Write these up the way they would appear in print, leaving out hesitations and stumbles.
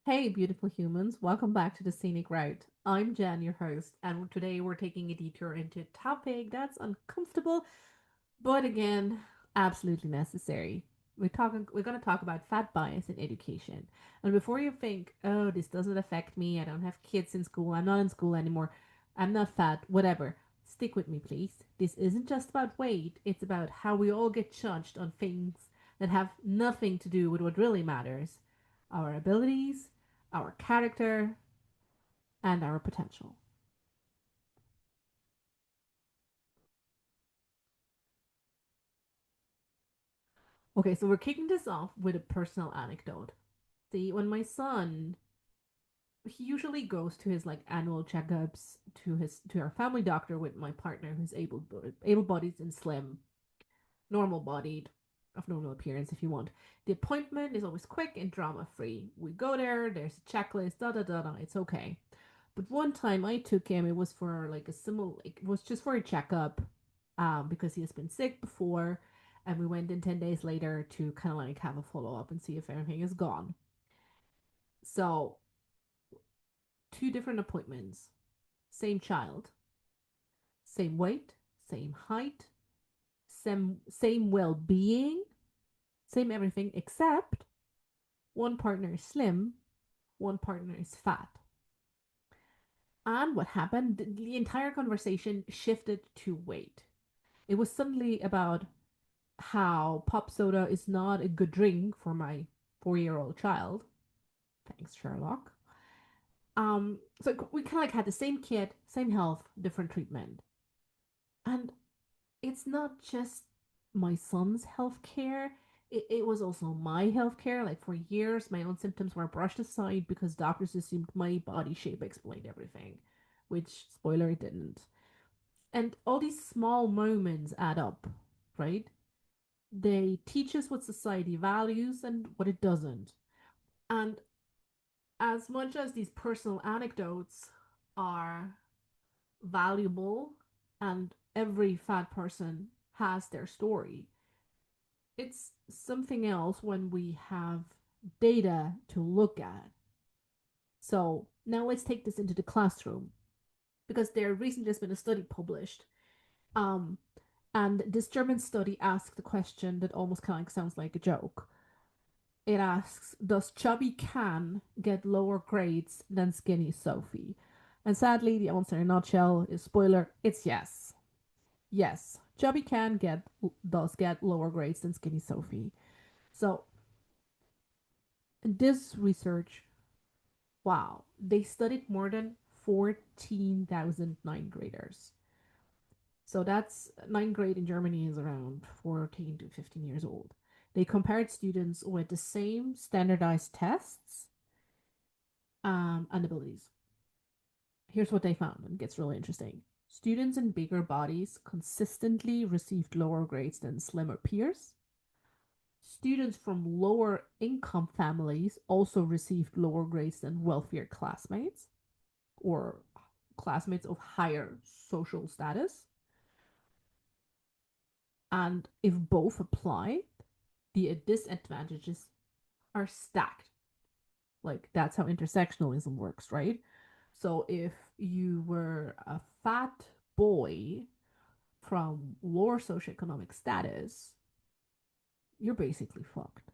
Hey, beautiful humans, welcome back to the Scenic Route. I'm Jen, your host, and today we're taking a detour into a topic that's uncomfortable, but again, absolutely necessary. We're going to talk about fat bias in education. And before you think, oh, this doesn't affect me, I don't have kids in school, I'm not in school anymore, I'm not fat, whatever, stick with me, please. This isn't just about weight, it's about how we all get judged on things that have nothing to do with what really matters: our abilities, our character, and our potential. Okay, so we're kicking this off with a personal anecdote. See, when my son, he usually goes to his like annual checkups to our family doctor with my partner who's able-bodied and slim, normal-bodied, of normal appearance if you want. The appointment is always quick and drama-free. We go there, there's a checklist, da da da da, it's okay. But one time I took him, it was for like a similar, like, it was just for a checkup, because he has been sick before, and we went in 10 days later to kind of like have a follow up and see if everything is gone. So two different appointments, same child, same weight, same height, same well being, same everything, except one partner is slim, one partner is fat. And what happened? The entire conversation shifted to weight. It was suddenly about how pop soda is not a good drink for my 4-year old child. Thanks, Sherlock. So we kind of like had the same kid, same health, different treatment. And it's not just my son's health care, it was also my health care. Like for years, my own symptoms were brushed aside because doctors assumed my body shape explained everything, which, spoiler, it didn't. And all these small moments add up, right? They teach us what society values and what it doesn't. And as much as these personal anecdotes are valuable and every fat person has their story, it's something else when we have data to look at. So now let's take this into the classroom because there recently has been a study published. Um, and this German study asked the question that almost kind of like sounds like a joke. It asks, does chubby Can get lower grades than skinny Sophie? And sadly, the answer in a nutshell is, spoiler, it's yes. Yes, chubby Can does get lower grades than skinny Sophie. So this research, wow, they studied more than 14,000 ninth graders. So that's ninth grade in Germany is around 14 to 15 years old. They compared students with the same standardized tests, and abilities. Here's what they found, and it gets really interesting. Students in bigger bodies consistently received lower grades than slimmer peers. Students from lower income families also received lower grades than wealthier classmates or classmates of higher social status. And if both apply, the disadvantages are stacked. Like, that's how intersectionalism works, right? So if you were a fat boy from lower socioeconomic status, you're basically fucked.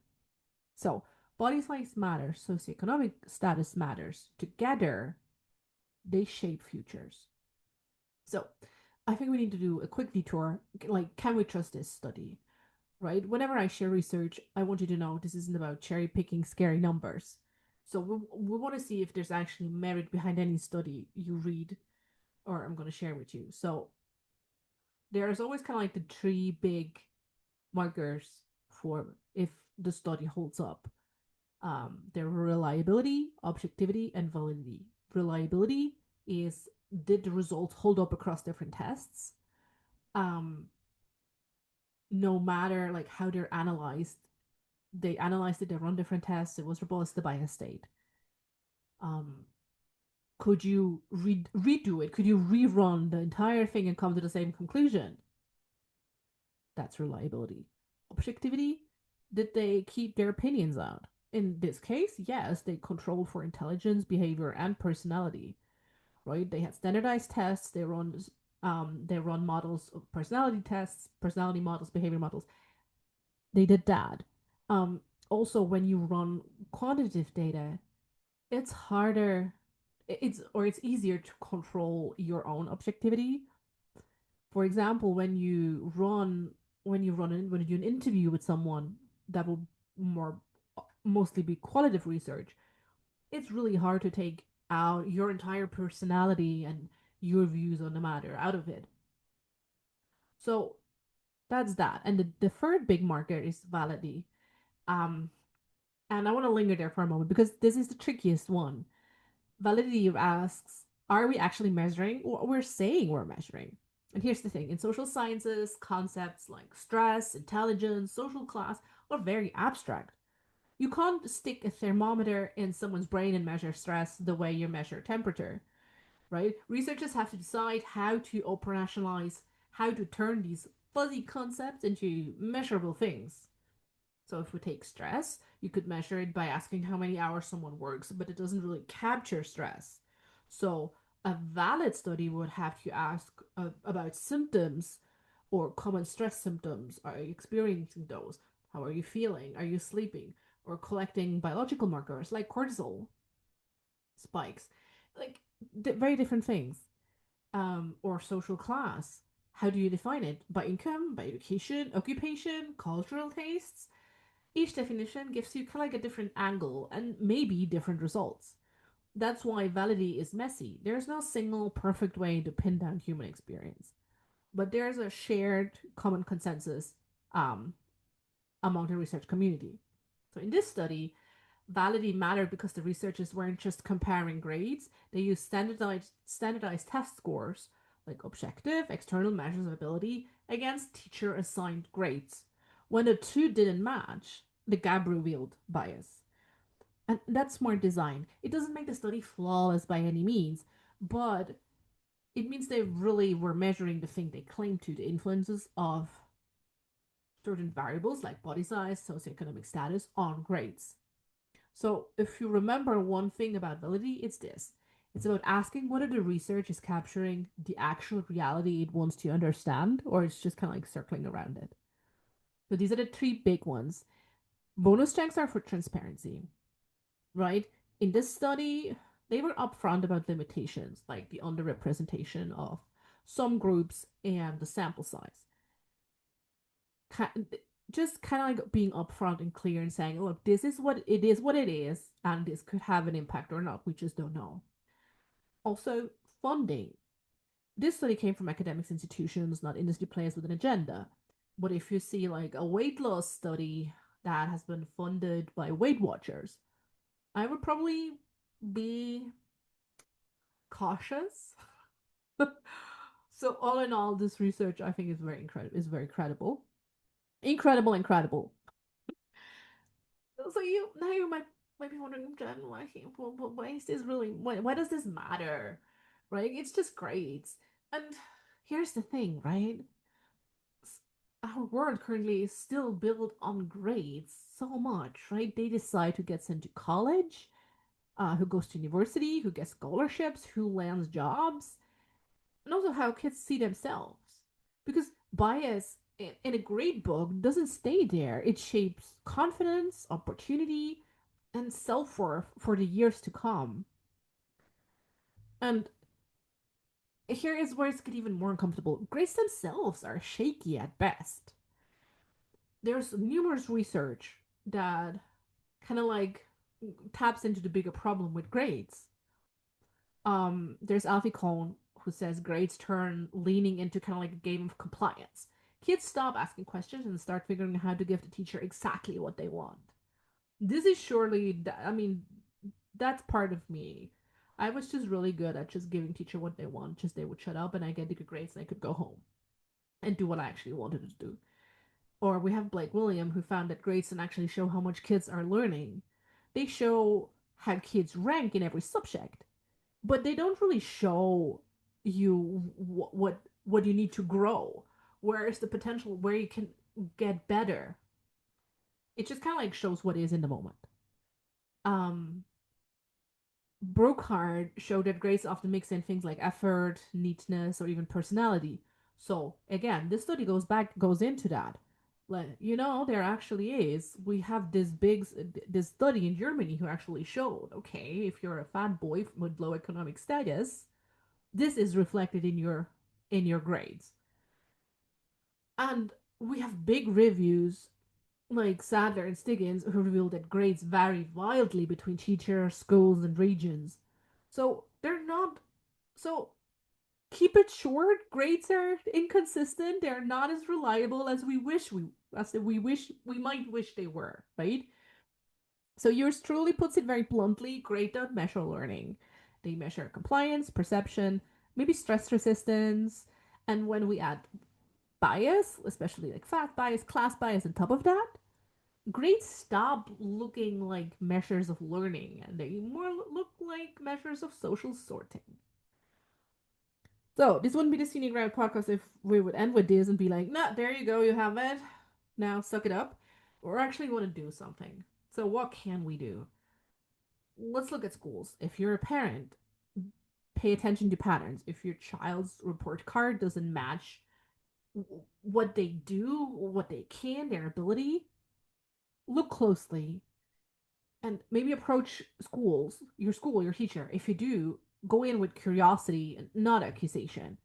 So body size matters, socioeconomic status matters. Together, they shape futures. So I think we need to do a quick detour. Like, can we trust this study? Right? Whenever I share research, I want you to know this isn't about cherry picking scary numbers. So we want to see if there's actually merit behind any study you read or I'm going to share with you. So there's always kind of like the three big markers for if the study holds up. Their reliability, objectivity, and validity. Reliability is, did the results hold up across different tests? Um, no matter like how they're analyzed, they analyzed it, they run different tests, it was robust, the bias state. Um, could you redo it? Could you rerun the entire thing and come to the same conclusion? That's reliability. Objectivity, did they keep their opinions out? In this case, yes, they control for intelligence, behavior, and personality, right? They had standardized tests. They run models of personality tests, personality models, behavior models. They did that. Um, Also, when you run quantitative data, it's harder. It's easier to control your own objectivity. For example, when you do an interview with someone that will more mostly be qualitative research, it's really hard to take out your entire personality and your views on the matter out of it. So that's that. And the third big marker is validity. Um, and I want to linger there for a moment because this is the trickiest one. Validity asks, are we actually measuring what we're saying we're measuring? And here's the thing, in social sciences, concepts like stress, intelligence, social class are very abstract. You can't stick a thermometer in someone's brain and measure stress the way you measure temperature, right? Researchers have to decide how to operationalize, how to turn these fuzzy concepts into measurable things. So if we take stress, you could measure it by asking how many hours someone works, but it doesn't really capture stress. So a valid study would have to ask about symptoms or common stress symptoms. Are you experiencing those? How are you feeling? Are you sleeping? Or collecting biological markers like cortisol spikes, like very different things. Or social class. How do you define it? By income, by education, occupation, cultural tastes? Each definition gives you kind of like a different angle and maybe different results. That's why validity is messy. There's no single perfect way to pin down human experience, but there's a shared common consensus um, among the research community. So in this study, validity mattered because the researchers weren't just comparing grades, they used standardized test scores like objective, external measures of ability against teacher assigned grades. When the two didn't match, the gap revealed bias. And that's smart design. It doesn't make the study flawless by any means, but it means they really were measuring the thing they claim to, the influences of certain variables like body size, socioeconomic status on grades. So, if you remember one thing about validity, it's this: it's about asking whether the research is capturing the actual reality it wants to understand, or it's just kind of like circling around it. So, these are the three big ones. Bonus checks are for transparency, right? In this study, they were upfront about limitations, like the underrepresentation of some groups and the sample size. Just kind of like being upfront and clear and saying, look, this is what it is, and this could have an impact or not. We just don't know. Also, funding. This study came from academic institutions, not industry players with an agenda. But if you see like a weight loss study that has been funded by Weight Watchers, I would probably be cautious. So all in all, this research I think is very incredible. Is very credible, incredible. So you might be wondering, Jen, why is this really why does this matter, right? It's just grades, and here's the thing, right? Our world currently is still built on grades so much, right? They decide who gets into college, who goes to university, who gets scholarships, who lands jobs, and also how kids see themselves. Because bias in a grade book doesn't stay there. It shapes confidence, opportunity, and self worth for the years to come. And here is where it's get even more uncomfortable. Grades themselves are shaky at best. There's numerous research that kind of like taps into the bigger problem with grades. There's Alfie Kohn who says grades turn leaning into kind of like a game of compliance. Kids stop asking questions and start figuring out how to give the teacher exactly what they want. This is surely, I mean, that's part of me. I was just really good at just giving teacher what they want, just they would shut up and I get the good grades and I could go home and do what I actually wanted to do. Or we have Blake William who found that grades don't actually show how much kids are learning. They show how kids rank in every subject, but they don't really show you what you need to grow. Where is the potential where you can get better? It just kind of like shows what is in the moment. Um, Brocard showed that grades often mix in things like effort, neatness, or even personality. So again, this study goes into that. Like, there actually is. We have this study in Germany who actually showed, okay, if you're a fat boy with low economic status, this is reflected in your grades. And we have big reviews like Sadler and Stiggins who revealed that grades vary wildly between teachers, schools, and regions. So they're not so keep it short. Grades are inconsistent. They're not as reliable as we might wish they were, right? So yours truly puts it very bluntly, grade don't measure learning. They measure compliance, perception, maybe stress resistance, and when we add bias, especially like fact bias, class bias on top of that, grades stop looking like measures of learning and they more look like measures of social sorting. So this wouldn't be the Scenic Route podcast if we would end with this and be like, nah, there you go, you have it. Now suck it up. Or actually want to do something. So what can we do? Let's look at schools. If you're a parent, pay attention to patterns. If your child's report card doesn't match what they do, what they can, their ability, look closely and maybe approach school, your teacher. If you do, go in with curiosity and not accusation.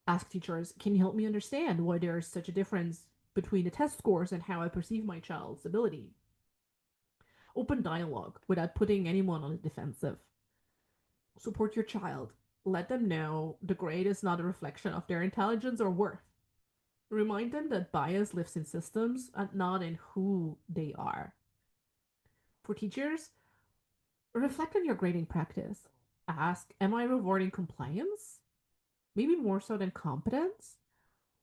Ask teachers, can you help me understand why there is such a difference between the test scores and how I perceive my child's ability? Open dialogue without putting anyone on the defensive. Support your child. Let them know the grade is not a reflection of their intelligence or worth. Remind them that bias lives in systems and not in who they are. For teachers, reflect on your grading practice. Ask, am I rewarding compliance? Maybe more so than competence?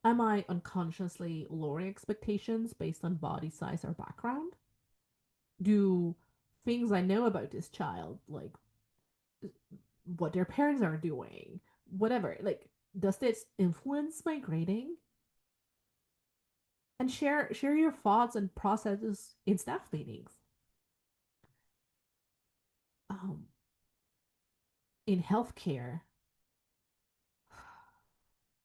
Am I unconsciously lowering expectations based on body size or background? Do things I know about this child, like what their parents are doing, whatever, like, does this influence my grading? And share your thoughts and processes in staff meetings. Um, in healthcare,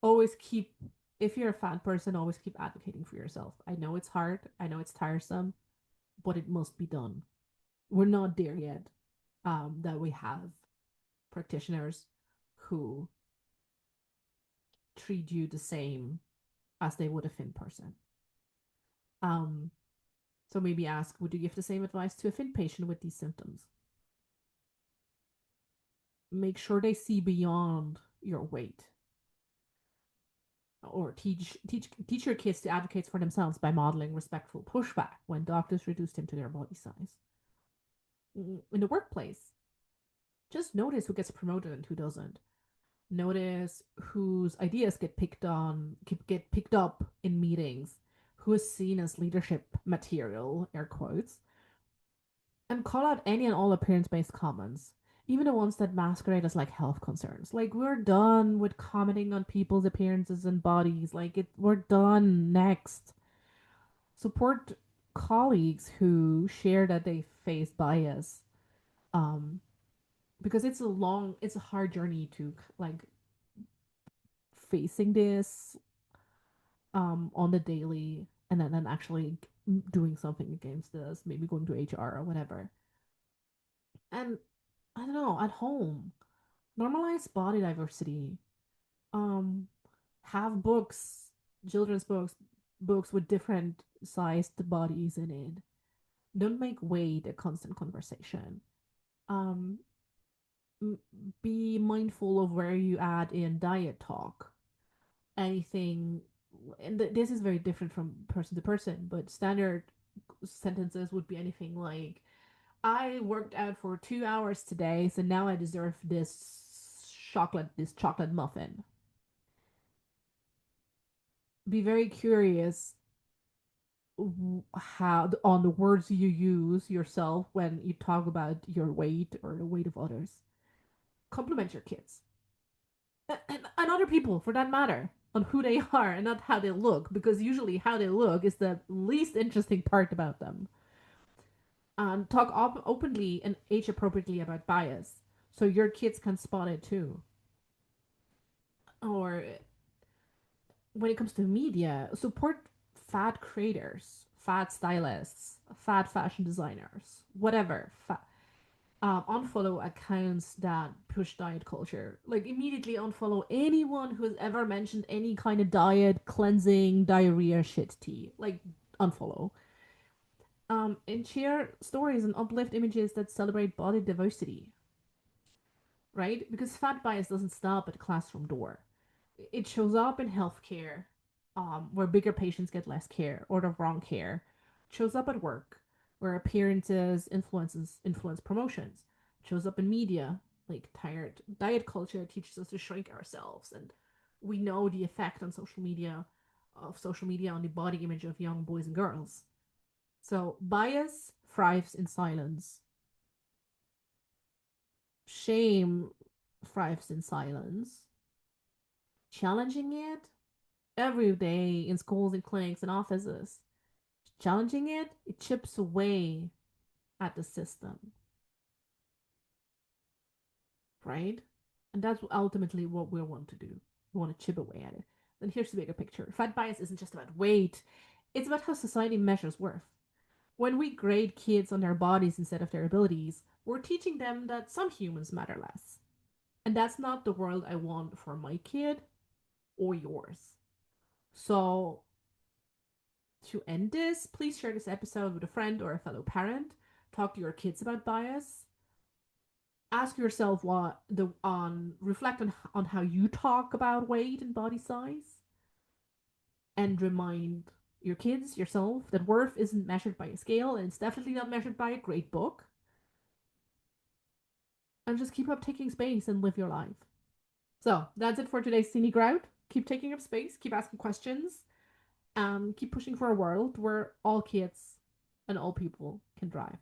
always keep if you're a fan person, always keep advocating for yourself. I know it's hard, I know it's tiresome, but it must be done. We're not there yet. That we have practitioners who treat you the same as they would a Finn person. Um, so maybe ask, would you give the same advice to a Finn patient with these symptoms? Make sure they see beyond your weight, or teach your kids to advocate for themselves by modeling respectful pushback when doctors reduce them to their body size. In the workplace, just notice who gets promoted and who doesn't. Notice whose ideas get picked up in meetings, who is seen as leadership material, air quotes, and call out any and all appearance-based comments, even the ones that masquerade as like health concerns. Like, we're done with commenting on people's appearances and bodies. We're done. Next, support colleagues who share that they face bias. Um, because it's a hard journey to like facing this on the daily, and then actually doing something against this, maybe going to HR or whatever. And I don't know, at home, normalize body diversity. Um, have children's books with different sized bodies in it. Don't make weight a constant conversation. Um, be mindful of where you add in diet talk. Anything, and this is very different from person to person, but standard sentences would be anything like, I worked out for 2 hours today, so now I deserve this chocolate muffin. Be very curious how on the words you use yourself when you talk about your weight or the weight of others. Compliment your kids and other people for that matter on who they are and not how they look, because usually how they look is the least interesting part about them. And talk openly and age appropriately about bias so your kids can spot it too. Or when it comes to media, support fad creators, fad stylists, fad fashion designers, whatever. Unfollow accounts that push diet culture. Like immediately unfollow anyone who has ever mentioned any kind of diet, cleansing, diarrhea shit tea. Like unfollow. And share stories and uplift images that celebrate body diversity, right? Because fat bias doesn't stop at the classroom door. It shows up in healthcare, where bigger patients get less care or the wrong care. It shows up at work, where appearances influence promotions. It shows up in media, like tired diet culture teaches us to shrink ourselves, and we know the effect on social media on the body image of young boys and girls. So bias thrives in silence. Shame thrives in silence. Challenging it every day in schools and clinics and offices. Challenging it, it chips away at the system, right? And that's ultimately what we want to do. We want to chip away at it. Then here's the bigger picture. Fat bias isn't just about weight, it's about how society measures worth. When we grade kids on their bodies instead of their abilities, we're teaching them that some humans matter less. And that's not the world I want for my kid or yours. So, to end this, please share this episode with a friend or a fellow parent. Talk to your kids about bias. Ask yourself what the on reflect on how you talk about weight and body size, and remind your kids, yourself, that worth isn't measured by a scale and it's definitely not measured by a great book. And just keep up taking space and live your life. So that's it for today's Scenic Route. Keep taking up space, keep asking questions, and keep pushing for a world where all kids and all people can drive.